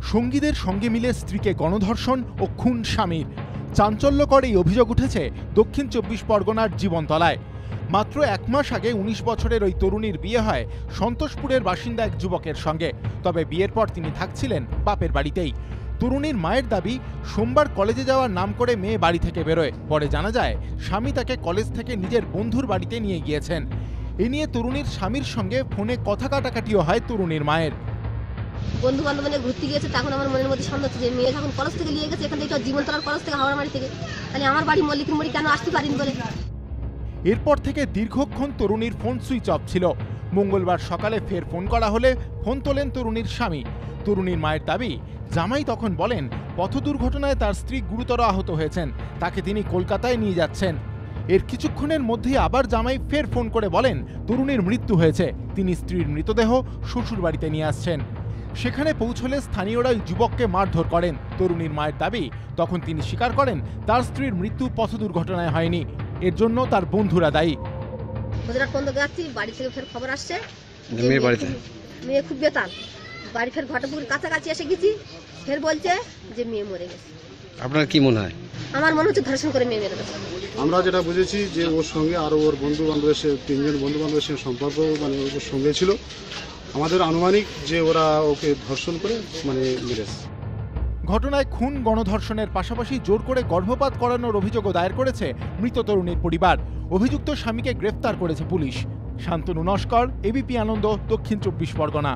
সঙ্গীদের সঙ্গে মিলে স্ত্রীকে গণধর্ষণ ও খুন স্বামীর। চাঞ্চল্যকর এই অভিযোগ উঠেছে দক্ষিণ ২৪ পরগনার জীবনতলায়। মাত্র ১ মাস আগে ১৯ বছরের ওই তরুণীর বিয়ে হয় সন্তোষপুরের বাসিন্দা এক যুবকের সঙ্গে। তবে বিয়ের পর তিনি থাকছিলেন বাপের বাড়িতেই। তরুণীর মায়ের দাবি, সোমবার কলেজে যাওয়ার নাম করে মেয়ে বাড়ি থেকে বেরোয়। পরে জানা যায় স্বামী তাকে কলেজ থেকে নিজের বন্ধুর বাড়িতে নিয়ে গিয়েছেন। এ নিয়ে তরুণীর স্বামীর সঙ্গে ফোনে কথা কাটাকাটিও হয় তরুণীর মায়ের। বন্ধু বান্ধব নিয়ে ঘুরতে গিয়েছে, তখন আমার মনের মধ্যে সন্দেহ হচ্ছে যে মেয়ে যখন কলেজ থেকে নিয়ে গেছে, এখান থেকে জীবনতলার কলেজ থেকে হাওড়া বাড়ি থেকে, তাহলে আমার বাড়ি মল্লিকের মুড়ি কেন আসতে পারিনি বলে। এরপর থেকে দীর্ঘক্ষণ তরুণীর ফোন সুইচ অফ ছিল। মঙ্গলবার সকালে ফের ফোন করা হলে ফোন তোলেন তরুণীর স্বামী। তরুণীর মায়ের দাবি, জামাই তখন বলেন পথ দুর্ঘটনায় তার স্ত্রী গুরুতর আহত হয়েছেন, তাকে তিনি কলকাতায় নিয়ে যাচ্ছেন। এর কিছুক্ষণের মধ্যেই আবার জামাই ফের ফোন করে বলেন তরুণীর মৃত্যু হয়েছে, তিনি স্ত্রীর মৃতদেহ শ্বশুর বাড়িতে নিয়ে আসছেন। সেখানে পৌঁছলে স্থানীয়রা ওই যুবককে মারধর করেন। তরুণীর মায়ের দাবি, তখন তিনি স্বীকার করেন তার স্ত্রীর মৃত্যু পথ দুর্ঘটনায় হয়নি, এর জন্য তার বন্ধুরা দায়ী। গুজরাট পর্যন্ত যাচ্ছি, বাড়ি থেকে ফের খবর আসছে মেয়ে খুব বেতাল। বাড়ি ফের ঘটপুর কাছাকাছি এসে গেছি, ফের বলছে যে মেয়ে মরে গেছে। আপনার কি মনে হয়? আমার মনে হচ্ছে ধর্ষণ করে মেয়ে মেরে দেবে। আমরা যেটা বুঝেছি যে ওর সঙ্গে আরো ওর বন্ধু বান্ধবের, ৩ জন বন্ধু বান্ধবের সঙ্গে সম্পর্ক ওর সঙ্গে ছিল। আমাদের আনুমানিক যে ওরা ওকে ধর্ষণ করে মেরেছে। ঘটনায় খুন, গণধর্ষণের পাশাপাশি জোর করে গর্ভপাত করানোর অভিযোগও দায়ের করেছে মৃত তরুণীর পরিবার। অভিযুক্ত স্বামীকে গ্রেফতার করেছে পুলিশ। শান্তনু নস্কর, এবিপি আনন্দ, দক্ষিণ ২৪ পরগনা।